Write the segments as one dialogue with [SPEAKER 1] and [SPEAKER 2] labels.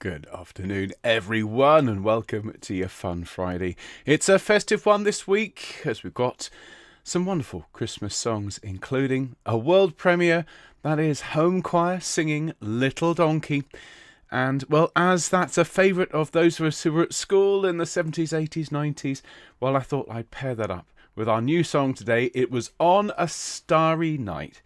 [SPEAKER 1] Good afternoon, everyone, and welcome to your Fun Friday. It's a festive one this week, as we've got some wonderful Christmas songs, including a world premiere, that is Homechoir singing Little Donkey. And, well, as that's a favourite of those of us who were at school in the 70s, 80s, 90s, well, I thought I'd pair that up with our new song today. It was On a Starry Night.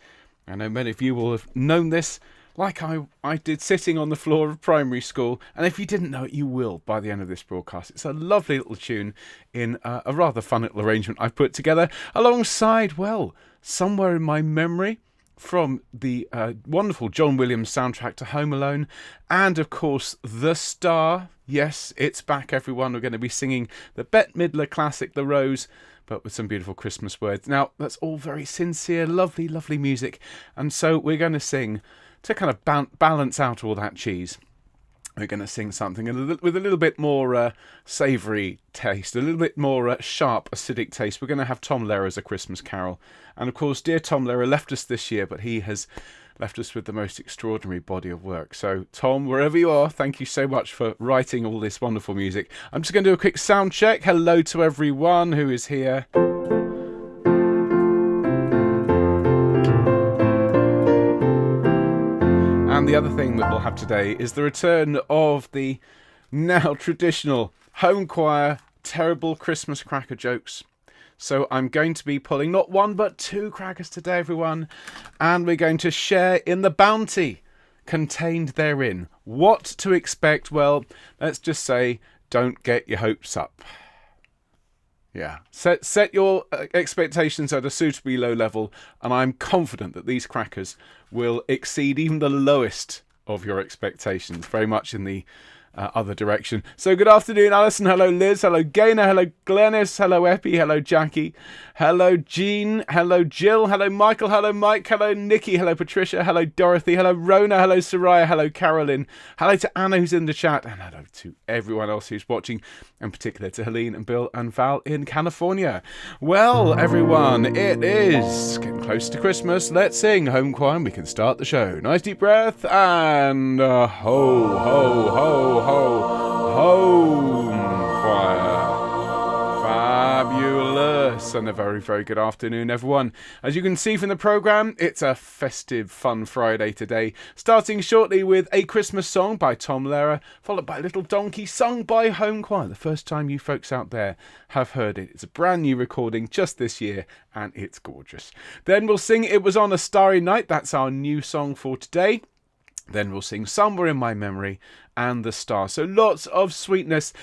[SPEAKER 1] I know many of you will have known this, like I did, sitting on the floor of primary school, and if you didn't know it, you will by the end of this broadcast. It's a lovely little tune in a rather fun little arrangement I've put together, alongside, well, Somewhere in My Memory from the wonderful John Williams soundtrack to Home Alone, and of course The Star. Yes, it's back, everyone. We're going to be singing the Bette Midler classic The Rose, but with some beautiful Christmas words. Now, that's all very sincere, lovely, lovely music, and so we're going to sing to kind of balance out all that cheese. We're going to sing something with a little bit more savoury taste, a little bit more sharp, acidic taste. We're going to have Tom Lehrer's A Christmas Carol. And of course, dear Tom Lehrer left us this year, but he has left us with the most extraordinary body of work. So, Tom, wherever you are, thank you so much for writing all this wonderful music. I'm just going to do a quick sound check. Hello to everyone who is here. And the other thing that we'll have today is the return of the now traditional Homechoir terrible Christmas cracker jokes. So I'm going to be pulling not one but two crackers today, everyone, and we're going to share in the bounty contained therein. What to expect? Well, let's just say, don't get your hopes up. Yeah, set your expectations at a suitably low level, and I'm confident that these crackers will exceed even the lowest of your expectations, very much in the other direction. So good afternoon, Alison. Hello, Liz. Hello, Gaynor. Hello, Glennis. Hello, Epi. Hello, Jackie. Hello, Jean. Hello, Jill. Hello, Michael. Hello, Mike. Hello, Nikki. Hello, Patricia. Hello, Dorothy. Hello, Rona. Hello, Soraya. Hello, Carolyn. Hello to Anna, who's in the chat. And hello to everyone else who's watching, in particular to Helene and Bill and Val in California. Well, everyone, it is getting close to Christmas. Let's sing Homechoir and we can start the show. Nice deep breath and ho, ho, ho, ho, Homechoir. Fabulous. And a very, very good afternoon, everyone. As you can see from the programme, it's a festive, fun Friday today, starting shortly with A Christmas Song by Tom Lehrer, followed by Little Donkey, sung by Homechoir. The first time you folks out there have heard it. It's a brand new recording just this year, and it's gorgeous. Then we'll sing It Was On a Starry Night. That's our new song for today. Then we'll sing Somewhere in My Memory and The Star. So lots of sweetness.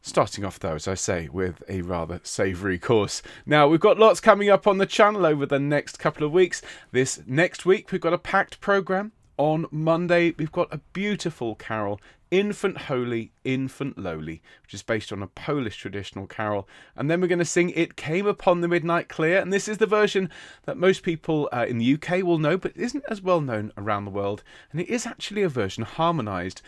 [SPEAKER 1] Starting off, though, as I say, with a rather savoury course. Now, we've got lots coming up on the channel over the next couple of weeks. This next week, we've got a packed programme. On Monday, we've got a beautiful carol, Infant Holy, Infant Lowly, which is based on a Polish traditional carol. And then we're going to sing It Came Upon the Midnight Clear. And this is the version that most people in the UK will know, but isn't as well known around the world. And it is actually a version harmonised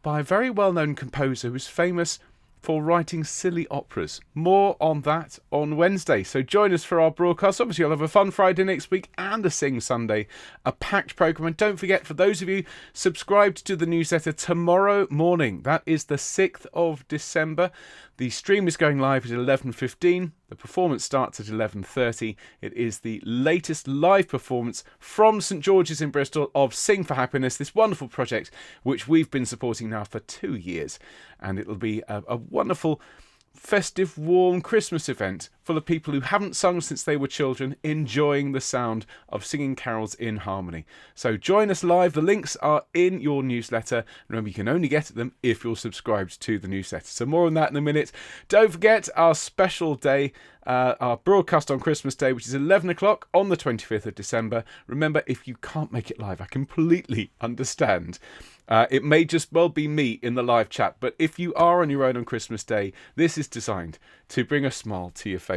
[SPEAKER 1] by a very well-known composer who's famous for writing silly operas. More on that on Wednesday. So join us for our broadcast. Obviously, I'll have a fun Friday next week and a Sing Sunday, a packed programme. And don't forget, for those of you subscribed to the newsletter, tomorrow morning, that is the 6th of December, the stream is going live at 11:15. The performance starts at 11:30. It is the latest live performance from St George's in Bristol of Sing for Happiness, this wonderful project which we've been supporting now for 2 years. And it'll be a wonderful, festive, warm Christmas event full of people who haven't sung since they were children, enjoying the sound of singing carols in harmony. So join us live. The links are in your newsletter. Remember, you can only get at them if you're subscribed to the newsletter. So more on that in a minute. Don't forget our special day, our broadcast on Christmas Day, which is 11 o'clock on the 25th of December. Remember, if you can't make it live, I completely understand. It may just well be me in the live chat, but if you are on your own on Christmas Day, this is designed to bring a smile to your face.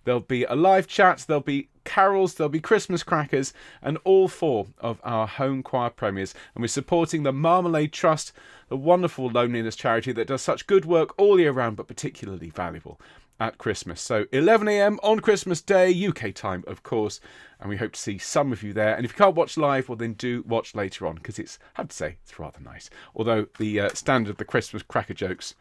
[SPEAKER 1] There'll be a live chat, there'll be carols, there'll be Christmas crackers, and all 4 of our Homechoir premieres. And we're supporting the Marmalade Trust, the wonderful loneliness charity that does such good work all year round, but particularly valuable at Christmas. So 11 a.m. on Christmas Day, UK time, of course. And we hope to see some of you there. And if you can't watch live, well, then do watch later on, because I have to say, it's rather nice. Although the standard, the Christmas cracker jokes,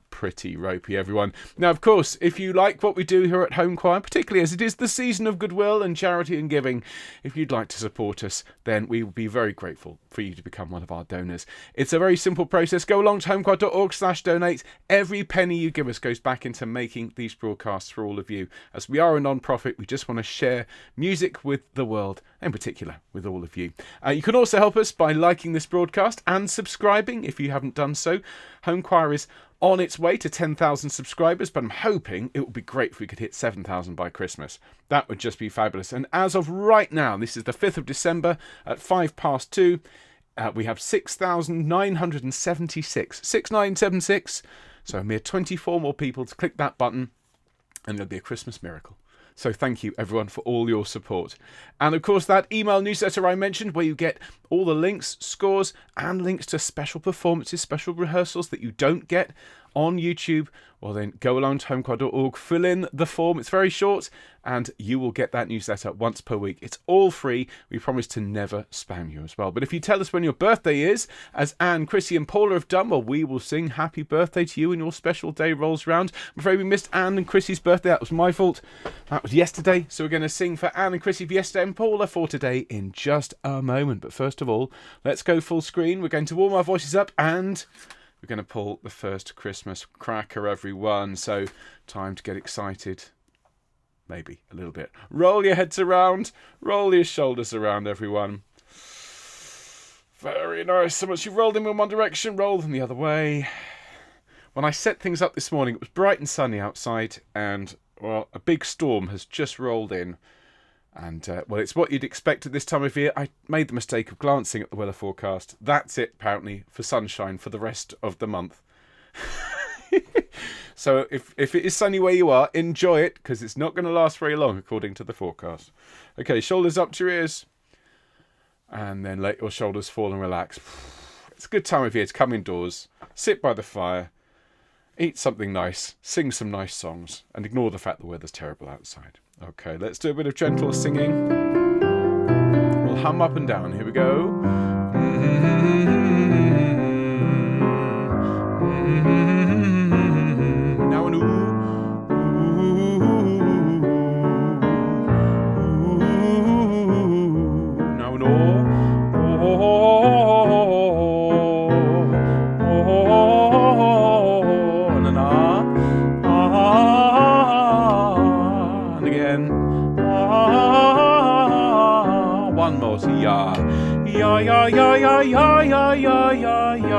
[SPEAKER 1] pretty ropey, everyone. Now, of course, if you like what we do here at Homechoir, particularly as it is the season of goodwill and charity and giving, if you'd like to support us, then we will be very grateful for you to become one of our donors. It's a very simple process. Go along to homechoir.org/donate. Every penny you give us goes back into making these broadcasts for all of you. As we are a non-profit, we just want to share music with the world, in particular with all of you. You can also help us by liking this broadcast and subscribing if you haven't done so. Homechoir is on its way to 10,000 subscribers, but I'm hoping it would be great if we could hit 7,000 by Christmas. That would just be fabulous. And as of right now, this is the 5th of December at 2:05, we have 6,976. 6,976. So a mere 24 more people to click that button, and it'll be a Christmas miracle. So thank you, everyone, for all your support. And, of course, that email newsletter I mentioned, where you get all the links, scores, and links to special performances, special rehearsals that you don't get on YouTube, well, then go along to homechoir.org, fill in the form. It's very short, and you will get that newsletter once per week. It's all free. We promise to never spam you as well. But if you tell us when your birthday is, as Anne, Chrissy, and Paula have done, well, we will sing happy birthday to you when your special day rolls round. I'm afraid we missed Anne and Chrissy's birthday. That was my fault. That was yesterday. So we're going to sing for Anne and Chrissy for yesterday and Paula for today in just a moment. But first of all, let's go full screen. We're going to warm our voices up, and we're going to pull the first Christmas cracker, everyone. So time to get excited. Maybe a little bit. Roll your heads around. Roll your shoulders around, everyone. Very nice. So much you've rolled them in one direction, roll them the other way. When I set things up this morning, it was bright and sunny outside, and, well, a big storm has just rolled in. And, well, it's what you'd expect at this time of year. I made the mistake of glancing at the weather forecast. That's it, apparently, for sunshine for the rest of the month. So if it is sunny where you are, enjoy it, because it's not going to last very long, according to the forecast. Okay, shoulders up to your ears. And then let your shoulders fall and relax. It's a good time of year to come indoors, sit by the fire, eat something nice, sing some nice songs, and ignore the fact the weather's terrible outside. Okay, let's do a bit of gentle singing. We'll hum up and down. Here we go. Now an ooh. Now an oh. And an ah. And again. One more to ya. Ya, ya, ya, ya, ya, ya, ya, ya, ya.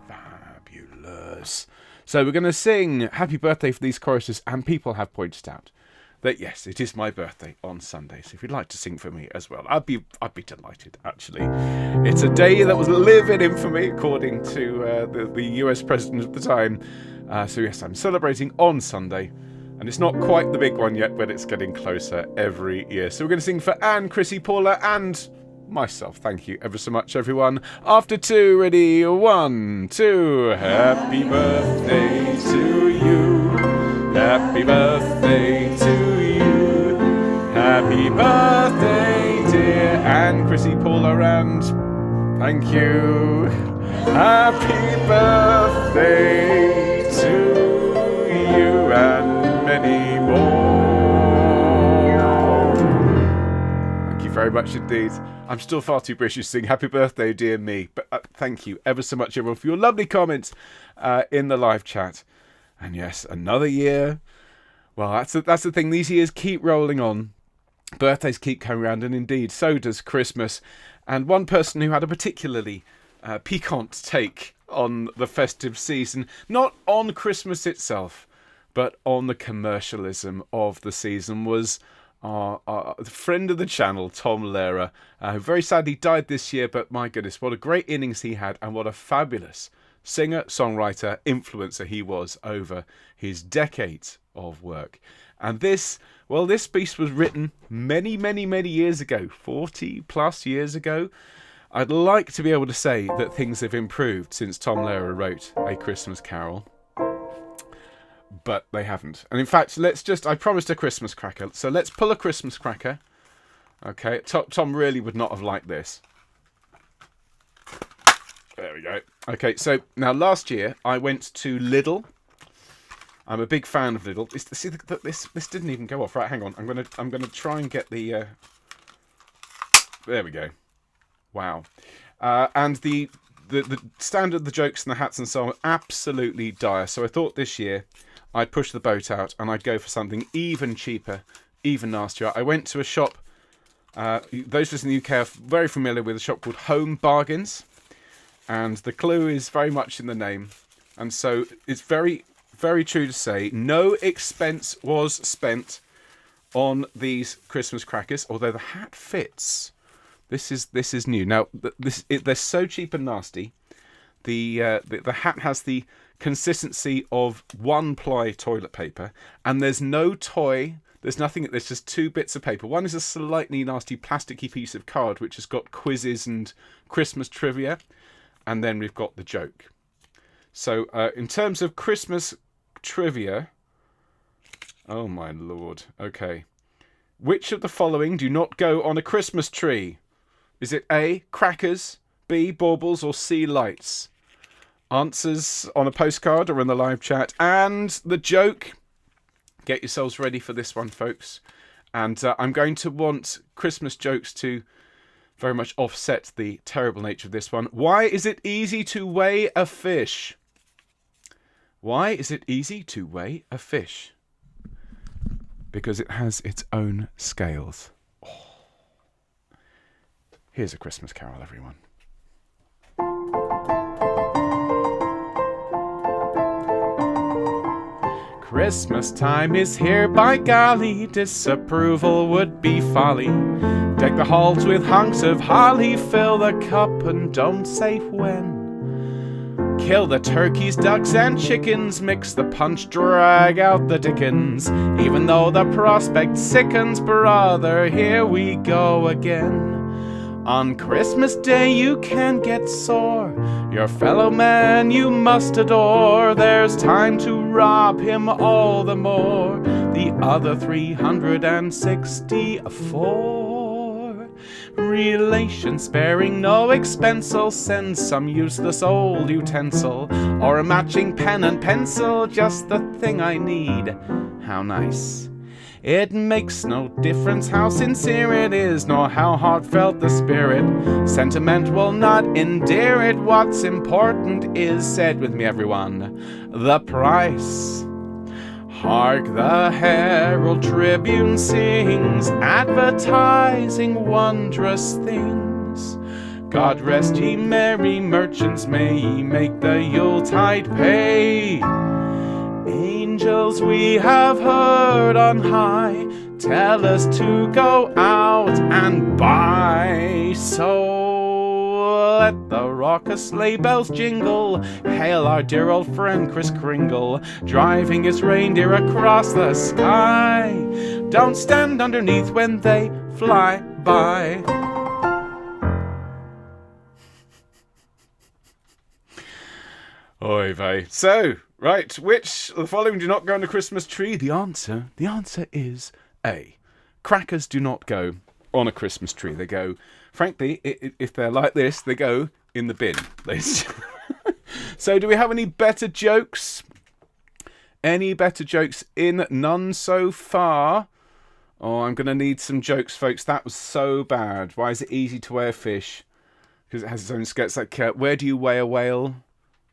[SPEAKER 1] Fabulous. So we're going to sing Happy Birthday for these choruses, and people have pointed out that, yes, it is my birthday on Sunday. So if you'd like to sing for me as well, I'd be delighted, actually. It's a day that was live in infamy, according to the US president at the time. So yes, I'm celebrating on Sunday. And it's not quite the big one yet, but it's getting closer every year. So we're going to sing for Anne, Chrissy, Paula, and myself. Thank you ever so much, everyone. After two, ready, 1, 2. Happy birthday to you. Happy birthday to you. Happy birthday, dear Anne, Chrissy, Paula, and thank you. Happy birthday to you and many more. Thank you very much indeed. I'm still far too British to sing Happy Birthday, Dear Me. But thank you ever so much, everyone, for your lovely comments in the live chat. And yes, another year. Well, that's the thing. These years keep rolling on. Birthdays keep coming around, and indeed, so does Christmas. And one person who had a particularly piquant take on the festive season, not on Christmas itself, but on the commercialism of the season, was our friend of the channel, Tom Lehrer, who very sadly died this year, but my goodness, what a great innings he had, and what a fabulous singer, songwriter, influencer he was over his decades of work. And this beast was written many, many, many years ago, 40 plus years ago. I'd like to be able to say that things have improved since Tom Lehrer wrote A Christmas Carol, but they haven't. And in fact, I promised a Christmas cracker, so let's pull a Christmas cracker. Okay, Tom really would not have liked this. There we go. Okay, so now last year I went to Lidl. I'm a big fan of Lidl. See, this didn't even go off. Right, hang on. I'm gonna try and get the. There we go. Wow, and the standard, the jokes and the hats and so on, absolutely dire. So I thought this year I'd push the boat out and I'd go for something even cheaper, even nastier. I went to a shop. Those of us in the UK are very familiar with a shop called Home Bargains. And the clue is very much in the name. And so it's very, very true to say no expense was spent on these Christmas crackers, although the hat fits. This is new. Now, they're so cheap and nasty. The hat has the consistency of one-ply toilet paper, and there's no toy. There's nothing. There's just two bits of paper. One is a slightly nasty plasticky piece of card which has got quizzes and Christmas trivia. And then we've got the joke. So in terms of Christmas trivia, oh my lord. Okay. Which of the following do not go on a Christmas tree? Is it A, crackers, B, baubles, or C, lights? Answers on a postcard or in the live chat. And the joke. Get yourselves ready for this one, folks. And I'm going to want Christmas jokes to very much offset the terrible nature of this one. Why is it easy to weigh a fish? Why is it easy to weigh a fish? Because it has its own scales. Oh. Here's A Christmas Carol, everyone. Christmas time is here, by golly, disapproval would be folly. Deck the halls with hunks of holly, fill the cup and don't say when. Kill the turkeys, ducks and chickens, mix the punch, drag out the dickens. Even though the prospect sickens, brother, here we go again. On Christmas Day you can get sore, your fellow man you must adore. There's time to rob him all the more, the other 364. Relation sparing no expense'll send some useless old utensil, or a matching pen and pencil, just the thing I need. How nice. It makes no difference how sincere it is, nor how heartfelt the spirit. Sentiment will not endear it. What's important is, said with me everyone, the price. Hark, the Herald Tribune sings, advertising wondrous things. God rest ye merry merchants, may ye make the Yuletide pay. Angels we have heard on high tell us to go out and buy. So let the raucous sleigh bells jingle, hail our dear old friend Kris Kringle, driving his reindeer across the sky. Don't stand underneath when they fly by. Oy vey. So, right, which of the following do not go on a Christmas tree? The answer is A. Crackers do not go on a Christmas tree. They go, frankly, if they're like this, they go in the bin. So do we have any better jokes? Any better jokes in? None so far. Oh, I'm going to need some jokes, folks. That was so bad. Why is it easy to weigh a fish? Because it has its own scale. It's like, where do you weigh a whale?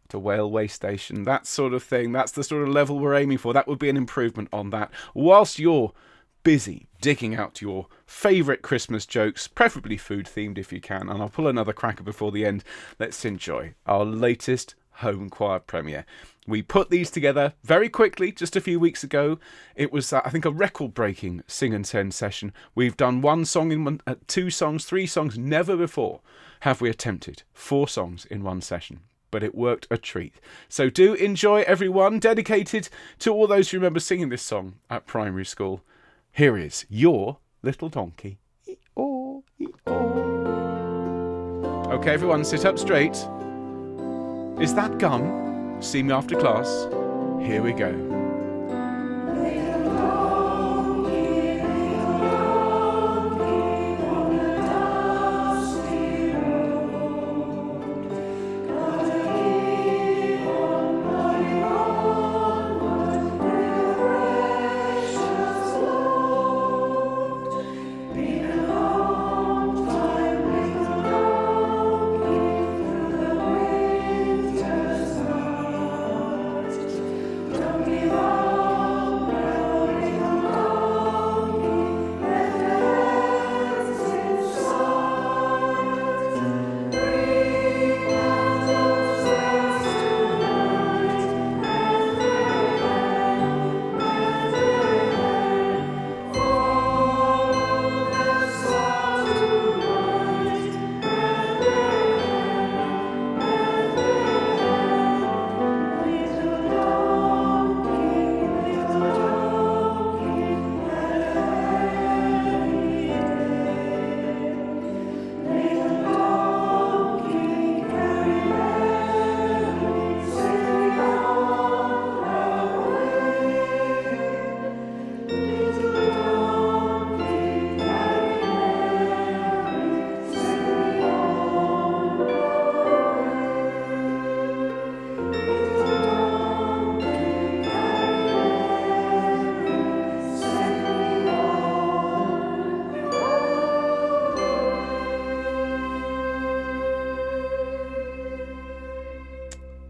[SPEAKER 1] To Whaleway Station. That sort of thing. That's the sort of level we're aiming for. That would be an improvement on that. Whilst you're busy digging out your favourite Christmas jokes, preferably food-themed if you can, and I'll pull another cracker before the end, let's enjoy our latest Homechoir premiere. We put these together very quickly just a few weeks ago. It was, I think, a record-breaking sing and send session. We've done one song in one, 2 songs, 3 songs. Never before have we attempted 4 songs in one session. But it worked a treat. So do enjoy, everyone. Dedicated to all those who remember singing this song at primary school. Here is Your Little Donkey. Okay, everyone, sit up straight. Is that gum? See me after class. Here we go.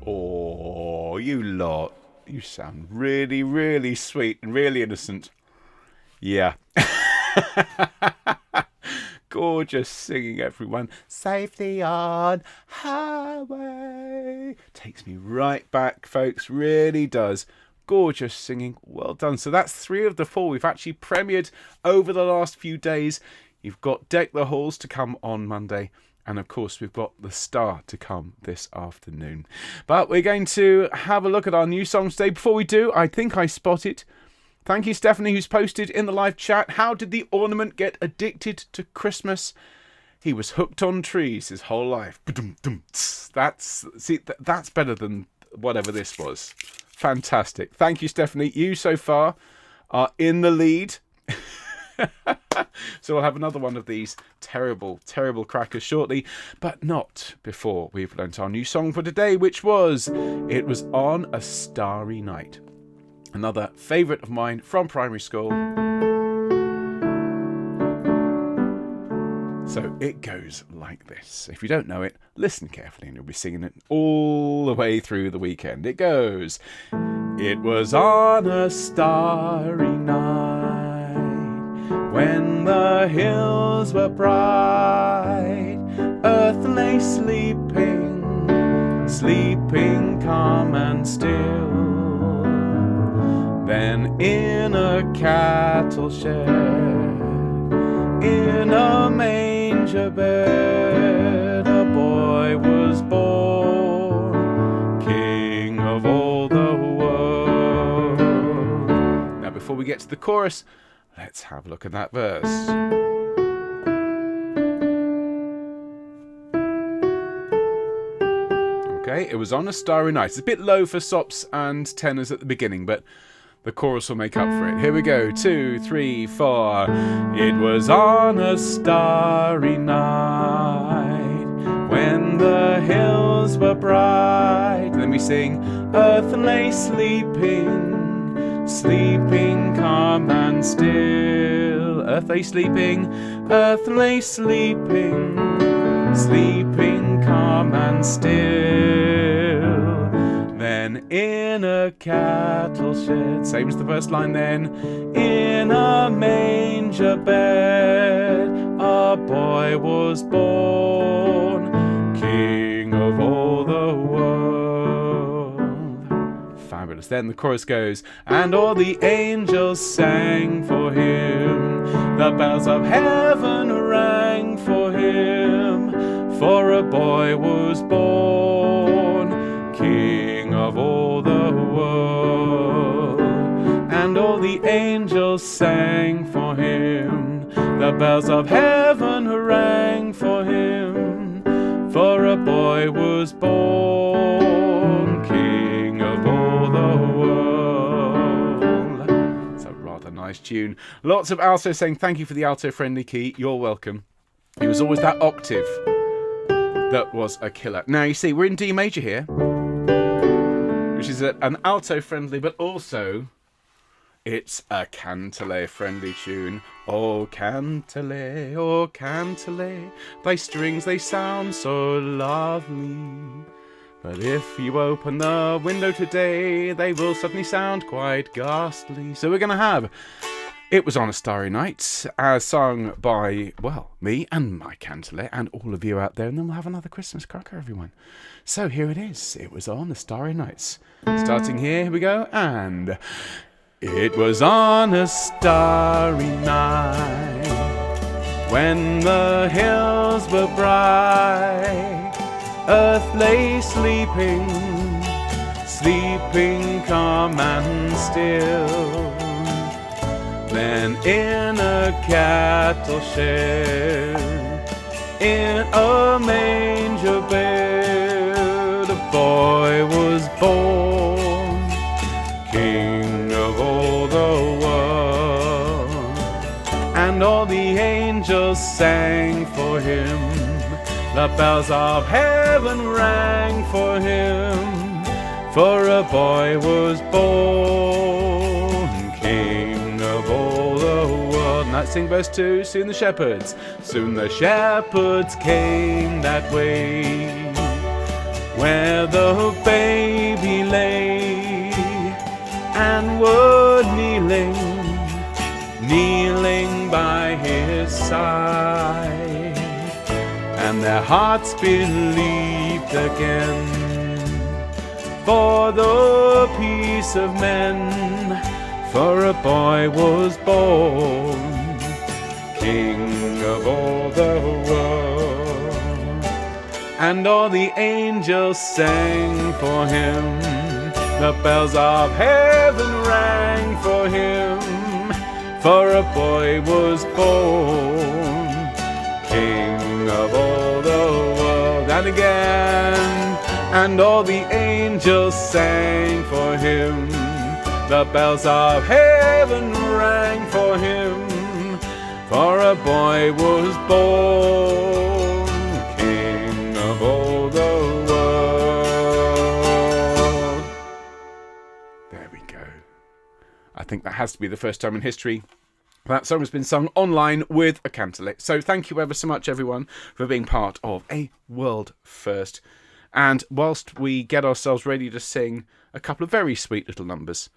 [SPEAKER 1] Oh, you lot. You sound really, really sweet and really innocent. Yeah. Gorgeous singing, everyone. Safety on highway. Takes me right back, folks. Really does. Gorgeous singing. Well done. So that's 3 of the 4 we've actually premiered over the last few days. You've got Deck the Halls to come on Monday. And of course, we've got The Star to come this afternoon. But we're going to have a look at our new songs today. Before we do, I think I spot it. Thank you, Stephanie, who's posted in the live chat. How did the ornament get addicted to Christmas? He was hooked on trees his whole life. That's better than whatever this was. Fantastic. Thank you, Stephanie. You so far are in the lead. So we'll have another one of these terrible, terrible crackers shortly, but not before we've learnt our new song for today, which was It Was On a Starry Night. Another favourite of mine from primary school. So it goes like this. If you don't know it, listen carefully and you'll be singing it all the way through the weekend. It goes, it was on a starry night when the hills were bright, earth lay sleeping, sleeping calm and still. Then in a cattle shed, in a manger bed, a boy was born, King of all the world. Now before we get to the chorus, let's have a look at that verse. Okay, it was on a starry night. It's a bit low for sops and tenors at the beginning, but the chorus will make up for it. Here we go. 2, 3, 4. It was on a starry night when the hills were bright. Then we sing, earth lay sleeping, sleeping calm and still. Earth lay sleeping, earth lay sleeping, sleeping calm and still. Then in a cattle shed, same as the first line then, in a manger bed, a boy was born, King of all the world. Fabulous. Then the chorus goes, and all the angels sang for him, the bells of heaven rang for him, for a boy was born, King of all the world. And all the angels sang for him, the bells of heaven rang for him, for boy was born, king of all the world. It's a rather nice tune. Lots of alto saying thank you for the alto-friendly key. You're welcome. It was always that octave that was a killer. Now, you see, we're in D major here, which is an alto-friendly, but also it's a cantillet-friendly tune. Oh, cantillet, thy strings, they sound so lovely. But if you open the window today, they will suddenly sound quite ghastly. So we're going to have It Was on a Starry Night, as sung by, well, me and my cantillet and all of you out there. And then we'll have another Christmas cracker, everyone. So here it is. It was on a starry night. Starting here we go. And it was on a starry night, when the hills were bright, earth lay sleeping, sleeping calm and still. Then in a cattle shed, in a manger bed, a boy was born, king of all the world. And all the angels sang for him, the bells of heaven rang for him, for a boy was born, king of all the world. And let's sing verse 2. Soon the shepherds came that way, where the baby lay, and were kneeling by his side, and their hearts believed again, for the peace of men, for a boy was born, king of all the world. And all the angels sang for him, the bells of heaven rang for him, for a boy was born, king of all the world. And again, and all the angels sang for him, the bells of heaven rang for him, for a boy was born, king of all the world. There we go. I think that has to be the first time in history that song has been sung online with a cantillet. So thank you ever so much, everyone, for being part of a world first. And whilst we get ourselves ready to sing a couple of very sweet little numbers,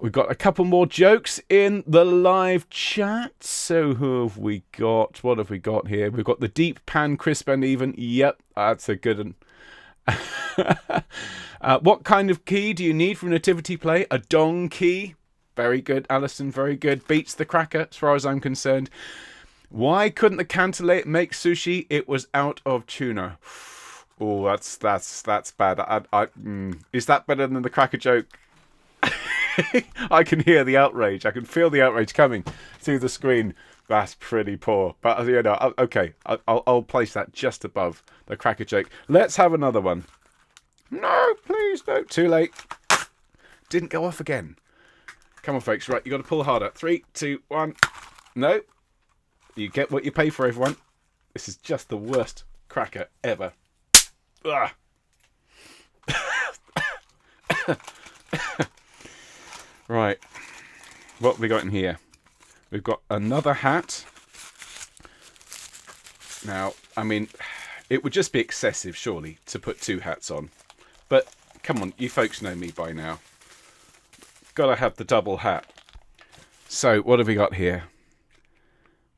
[SPEAKER 1] we've got a couple more jokes in the live chat. So who have we got? What have we got here? We've got the deep pan, crisp and even. Yep, that's a good one. What kind of key do you need for a nativity play? A dong key. Very good, Alison, very good. Beats the cracker, as far as I'm concerned. Why couldn't the cantillet make sushi? It was out of tuna. Oh, that's bad. Is that better than the cracker joke? I can hear the outrage. I can feel the outrage coming through the screen. That's pretty poor. But, you know, okay. I'll place that just above the cracker joke. Let's have another one. No, please, no. Too late. Didn't go off again. Come on, folks. Right, you got to pull harder. 3, 2, 1. No. You get what you pay for, everyone. This is just the worst cracker ever. Ugh. Right. What have we got in here? We've got another hat. Now, I mean, it would just be excessive, surely, to put 2 hats on. But, come on, you folks know me by now. Gotta have the double hat. So, what have we got here?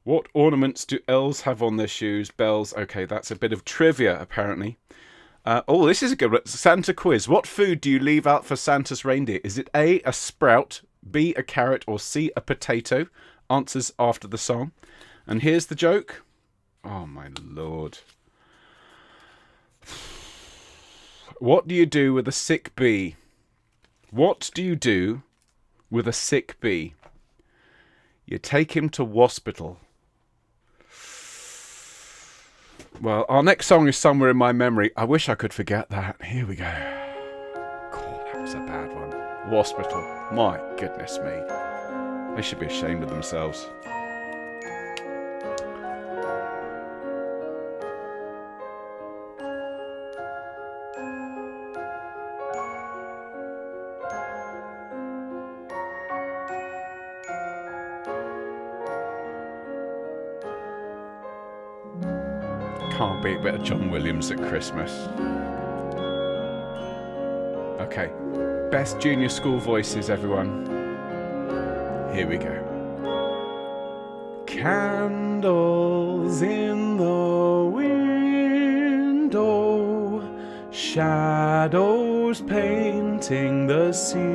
[SPEAKER 1] What ornaments do elves have on their shoes? Bells. Okay, that's a bit of trivia, apparently. Oh, this is a good one. Santa quiz. What food do you leave out for Santa's reindeer? Is it A, a sprout, B, a carrot, or C, a potato? Answers after the song. And here's the joke. Oh, my Lord. What do you do with a sick bee? What do you do with a sick bee? You take him to hospital. Well, our next song is Somewhere in My Memory. I wish I could forget that. Here we go. God, that was a bad one. Hospital. My goodness me. They should be ashamed of themselves. Can't beat a bit of John Williams at Christmas. Okay, best junior school voices, everyone. Here we go. Candles in the window, shadows painting the ceiling,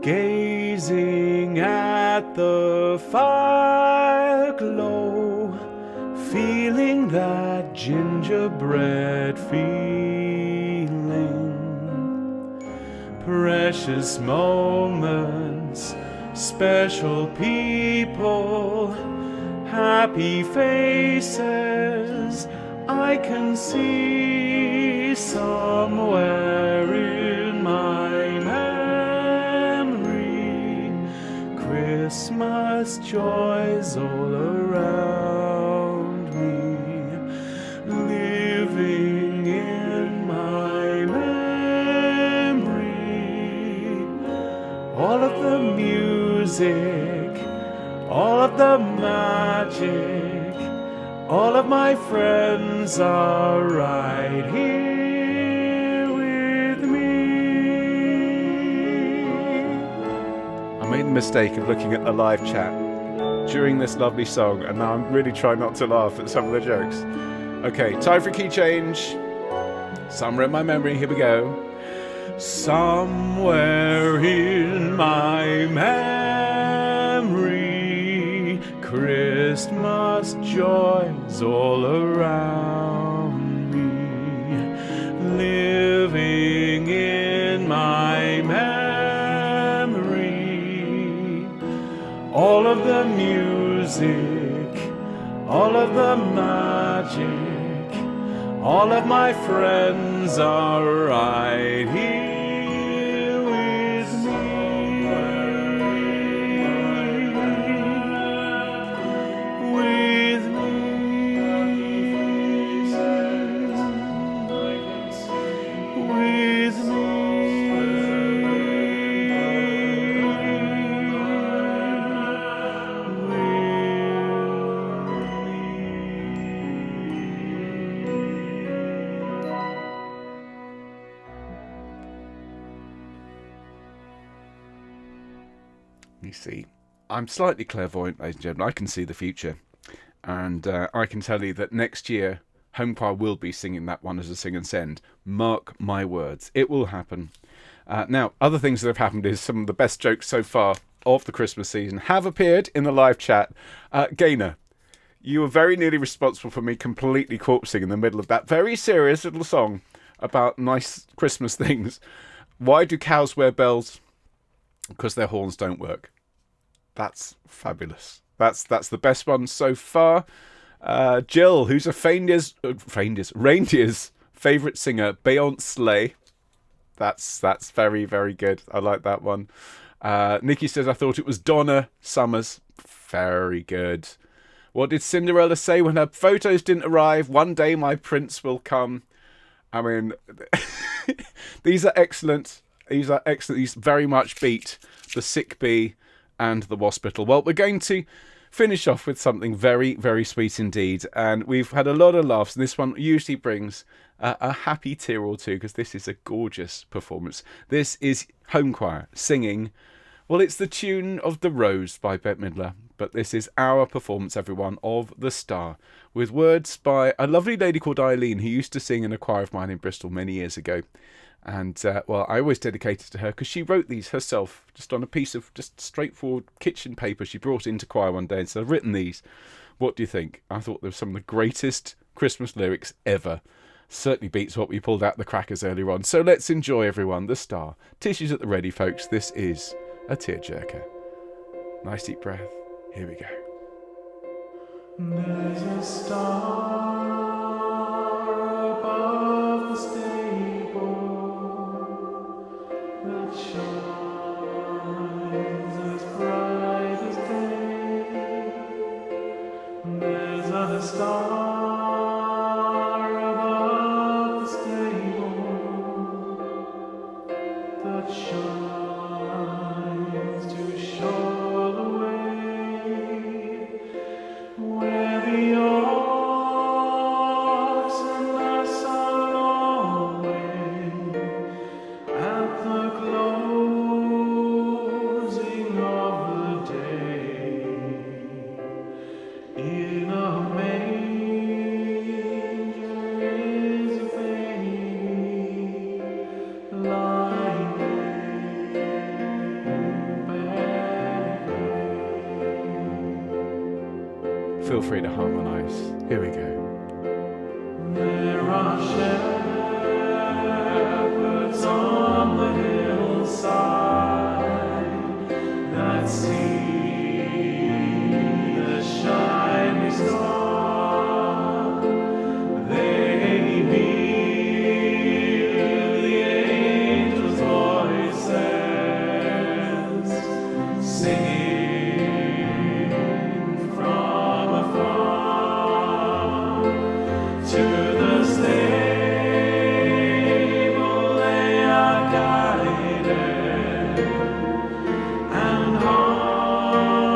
[SPEAKER 1] gazing at the fire glow, feeling that gingerbread feeling. Precious moments, special people, happy faces I can see somewhere in my memory. Christmas joys all around me, living in my memory. All of the music, all of the magic, all of my friends are right here with me. I made the mistake of looking at the live chat during this lovely song, and now I'm really trying not to laugh at some of the jokes. Okay, time for a key change. Somewhere in my memory, here we go. Somewhere in my memory, Christmas joys all around me, living in my memory. All of the music, all of the magic, all of my friends are right here with me. With me. With me. You see, I'm slightly clairvoyant, ladies and gentlemen. I can see the future. And I can tell you that next year, Homechoir will be singing that one as a sing and send. Mark my words. It will happen. Now, other things that have happened is some of the best jokes so far of the Christmas season have appeared in the live chat. Gaynor, you were very nearly responsible for me completely corpsing in the middle of that very serious little song about nice Christmas things. Why do cows wear bells? Because their horns don't work. That's fabulous. That's the best one so far. Jill, who's a reindeer's favourite singer, Beyonce. That's very, very good. I like that one. Nikki says, I thought it was Donna Summers. Very good. What did Cinderella say when her photos didn't arrive? One day my prince will come. I mean, these are excellent. These are excellent. These very much beat the sick bee and the hospital. Well, we're going to finish off with something very, very sweet indeed. And we've had a lot of laughs. And this one usually brings a happy tear or two because this is a gorgeous performance. This is Homechoir singing, well, it's the tune of The Rose by Bette Midler. But this is our performance, everyone, of The Star, with words by a lovely lady called Eileen, who used to sing in a choir of mine in Bristol many years ago. And, well, I always dedicated to her because she wrote these herself just on a piece of just straightforward kitchen paper she brought into choir one day and said, I've written these. What do you think? I thought they were some of the greatest Christmas lyrics ever. Certainly beats what we pulled out the crackers earlier on. So let's enjoy, everyone, The Star. Tissues at the ready, folks. This is a tearjerker. Nice deep breath. Here we go.
[SPEAKER 2] There's a star above the stable that shines as bright as day. There's a star above the stable that shines to show the way where the oxen are lowing at the closing of the day. In a manger is a baby lying barefoot.
[SPEAKER 1] Feel free to harmonise. Here we go.
[SPEAKER 2] There are shepherds on the hillside that see the shining star. They hear the angels' voices singing from afar. To the stable they are guided, and humble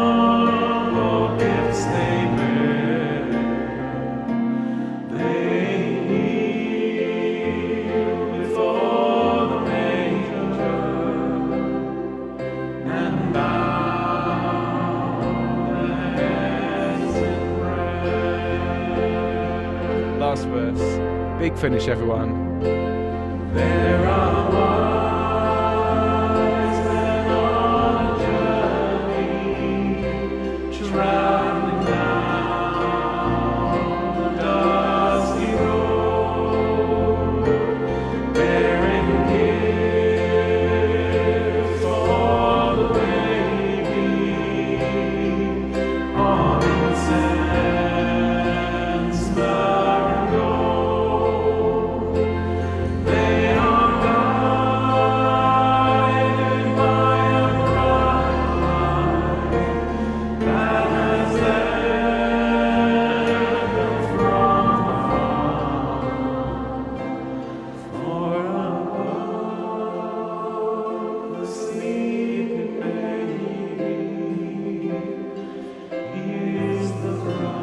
[SPEAKER 2] gifts they bear. They kneel before the manger and bow their heads in prayer.
[SPEAKER 1] Last verse. Big finish, everyone.
[SPEAKER 2] There are wise men on a journey, traveling down the dusty road, bearing gifts for the baby on incense, myrrh, and gold. They are guided by a bright light that has led them from afar. For above the sleeping baby is the bright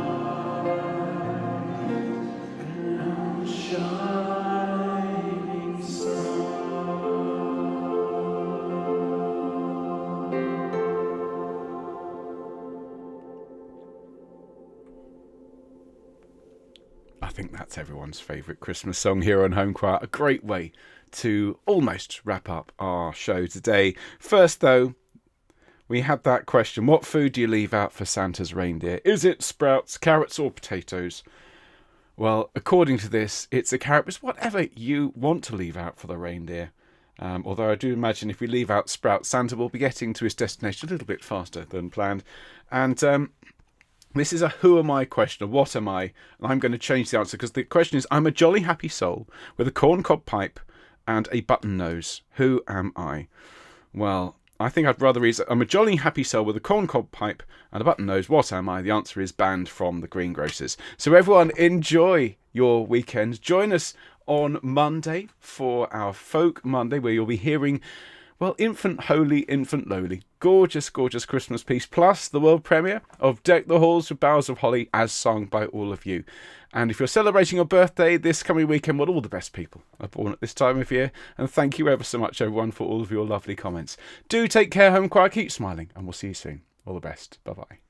[SPEAKER 2] and shining sun.
[SPEAKER 1] I think that's everyone's favourite Christmas song here on Homechoir. A great way to almost wrap up our show today. First, though, we had that question: what food do you leave out for Santa's reindeer? Is it sprouts, carrots, or potatoes? Well, according to this, it's a carrot. It's whatever you want to leave out for the reindeer. Although I do imagine if we leave out sprouts, Santa will be getting to his destination a little bit faster than planned. And this is a who am I question, a what am I? And I'm going to change the answer because the question is: I'm a jolly happy soul with a corncob pipe and a button nose. Who am I? Well, I think I'd rather read I'm a jolly happy soul with a corncob pipe and a button nose. What am I? The answer is banned from the greengrocers. So everyone, enjoy your weekend. Join us on Monday for our Folk Monday, where you'll be hearing, well, Infant Holy, Infant Lowly. Gorgeous, gorgeous Christmas piece, plus the world premiere of Deck the Halls with Boughs of Holly, as sung by all of you. And if you're celebrating your birthday this coming weekend, well, all the best people are born at this time of year. And thank you ever so much, everyone, for all of your lovely comments. Do take care, Homechoir. Keep smiling, and we'll see you soon. All the best. Bye-bye.